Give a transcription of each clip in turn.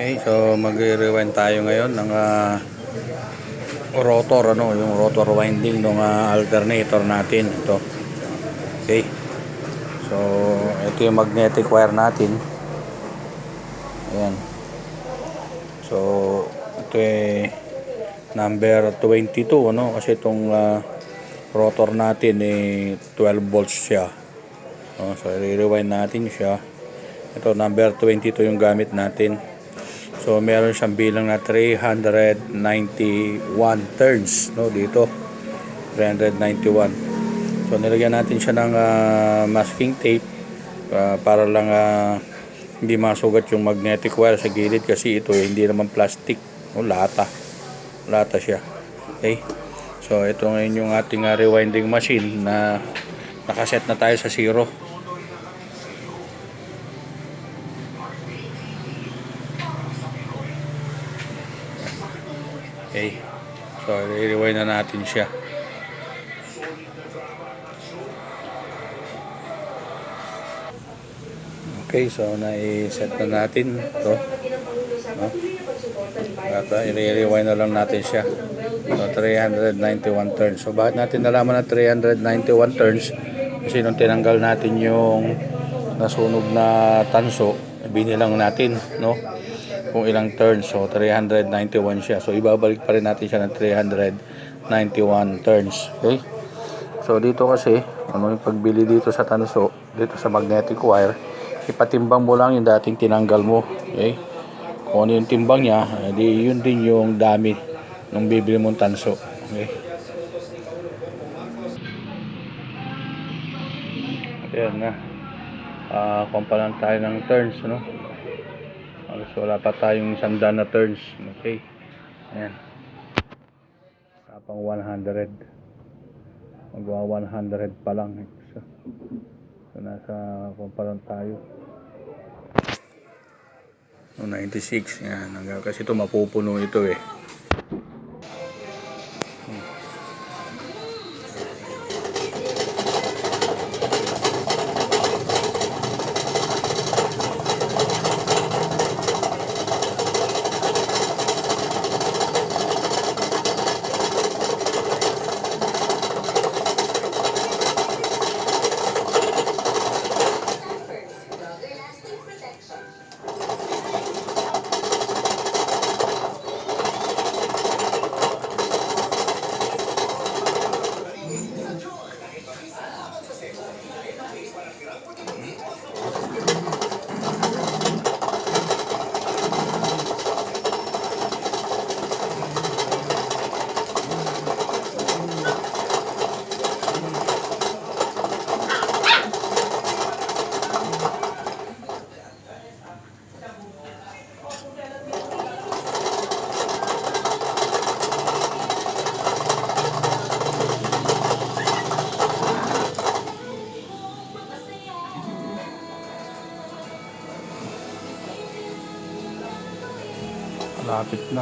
Okay, so magre-rewind tayo ngayon ng rotor, yung rotor winding ng alternator natin. Ito. Okay. So, ito yung magnetic wire natin. Ayan. So, ito number 22, kasi itong rotor natin 12 volts siya. So, i-rewind natin siya. Ito, number 22 yung gamit natin. So meron siyang bilang na 391 turns dito. 391. So nilagyan natin siya ng masking tape para lang hindi masugat yung magnetic wire sa gilid kasi ito hindi naman plastic, lata siya. Okay? So ito ngayon yung ating rewinding machine na nakaset na tayo sa 0. Okay. So, i-rewind na natin siya. Okay, so na-set na natin ito. At i-rewind na lang natin siya. So, 391 turns. So, bakit natin nalaman na 391 turns? Kasi nung tinanggal natin yung nasunog na tanso, binilang natin, kung ilang turns. So 391 siya. So ibabalik pa rin natin siya ng 391 turns. Okay? So dito kasi, yung pagbili dito sa tanso, dito sa magnetic wire, ipatimbang mo lang yung dating tinanggal mo. Okay? Kung ano yung timbang niya, yun din yung dami ng bibili mong tanso. Okay? Ayan na. Kung pa lang tayo ng turns, So, wala pa tayong 100 na turns. Okay. Ayan. Tapang 100. Magwa 100 pa lang. So nasa kumparan tayo. 96. Ayan. Kasi ito mapupuno ito . 'Lapit na.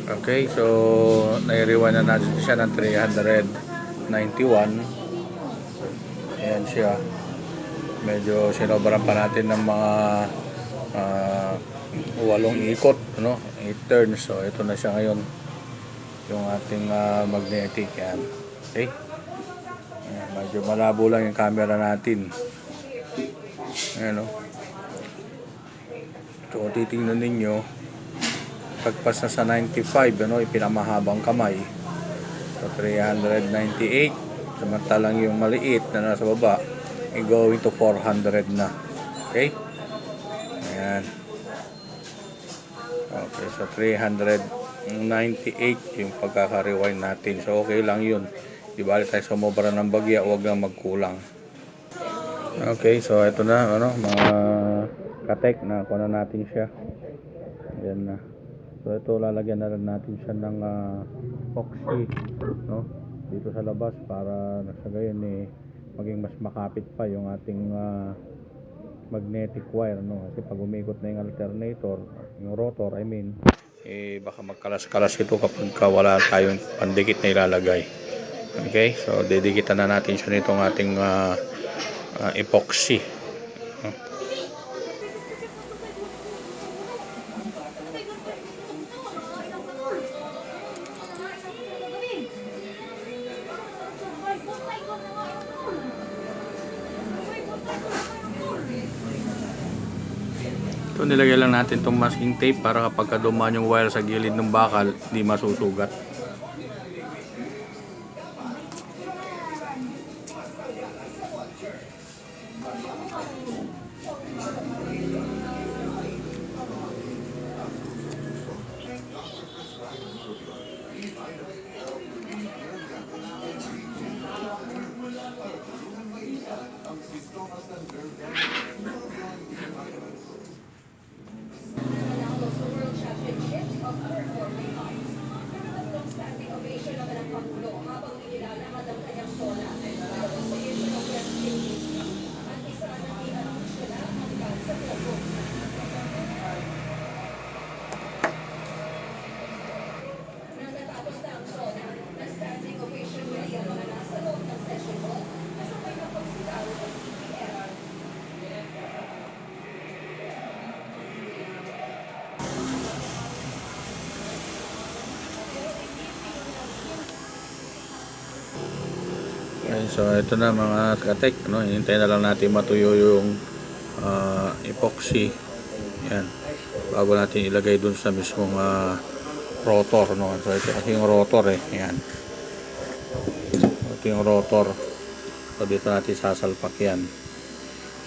Okay, so nai-rewind na natin siya ng 391. Ayan siya. Medyo sinobran pa natin ng mga 8 ikot, 8 turns. So ito na siya ngayon, yung ating magnetic. Yan. Okay. Ayan, medyo malabo lang yung camera natin. Ayan, So titingnan ninyo, pagpas na sa 95, ipinamahabang kamay. So 398, samantalang yung maliit na nasa baba going to 400 na. Okay? Ayan. Okay, so 398 yung pagkaka-rewind natin. So okay lang yun. Di bali tayo sumobra ng bagya, huwag lang magkulang. Okay, so ito na, mga katek na kuha na natin siya. Ayan na. So ito, lalagyan na rin natin siya ng epoxy, no? Dito sa labas para sa gayon maging mas makapit pa yung ating magnetic wire, no? Kasi pag umikot na yung alternator, yung rotor, baka magkalas-kalas ito kapag wala tayong pandikit na ilalagay. Okay, so didikitan na natin siya nitong ating epoxy. Ito, nilagay lang natin itong masking tape para kapag dumaan yung wire sa gilid ng bakal, hindi masusugat. Okay, so ito na mga katek, hintayin na lang natin matuyo yung epoxy. Yan, bago natin ilagay dun sa mismong rotor, no? So ito kasi yung rotor yan. Ito yung rotor. So dito natin sasalpak yan.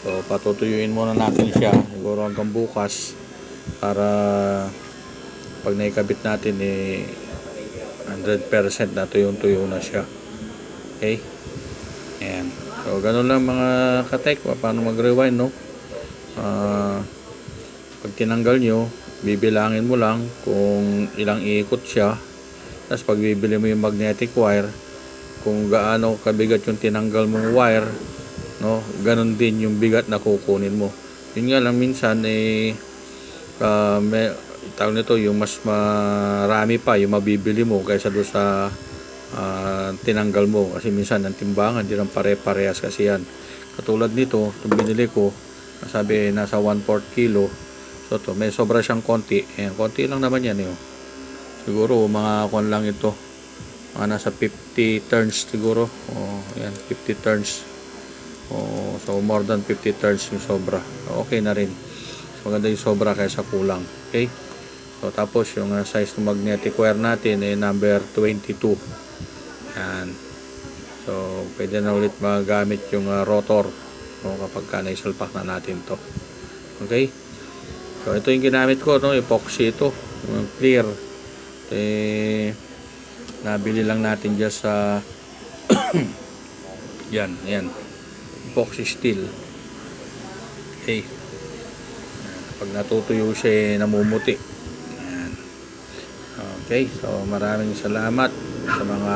So patutuyuin muna natin siya siguro hanggang bukas para pag naikabit natin 100% na tuyong-tuyo na siya. Okay? Ayan. So ganun lang mga katek, paano mag-rewind, no? Pag tinanggal nyo, bibilangin mo lang kung ilang ikot siya. Tapos pag bibili mo yung magnetic wire, kung gaano kabigat yung tinanggal mong wire, no, ganun din yung bigat na kukunin mo. Yun nga lang minsan may tawag nito, yung mas marami pa yung mabibili mo kaysa doon sa tinanggal mo, kasi minsan ang timbangan di lang pare-parehas kasi yan. Katulad nito, itong binili ko, sabi nasa 1/4 kilo. So to, may sobra siyang konti. Konti lang naman yan siguro mga kon lang ito, mga nasa 50 turns siguro. Yan, 50 turns. So more than 50 turns yung sobra. Okay na rin. So, maganda yung sobra kaysa kulang. Okay? So tapos yung size ng magnetic wire natin number 22. Yan. So pwede na ulit magamit yung rotor, kapag naisalpak na natin to. Okay? So ito yung ginamit ko, epoxy ito, clear. Nabili lang natin dyan sa yan, epoxy steel. Okay. Pag natutuyo siya, namumuti. Yan. Okay, so maraming salamat sa mga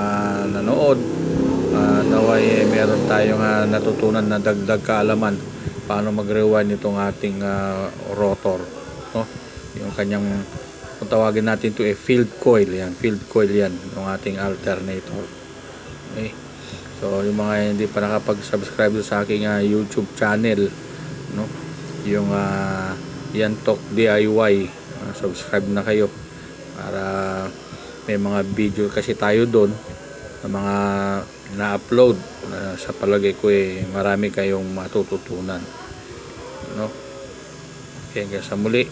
nanood. Naway meron tayong natutunan na dagdag kaalaman paano mag-rewind itong ating rotor, no? Yung kanyang, kung tawagin natin ito field coil yan, yung ating alternator. Okay, so yung mga hindi pa nakapag-subscribe sa aking YouTube channel, no, yung Yantok DIY, subscribe na kayo para may mga video kasi tayo doon na mga na-upload sa palagay ko marami kayong matututunan, no? Okay, hanggang sa muli.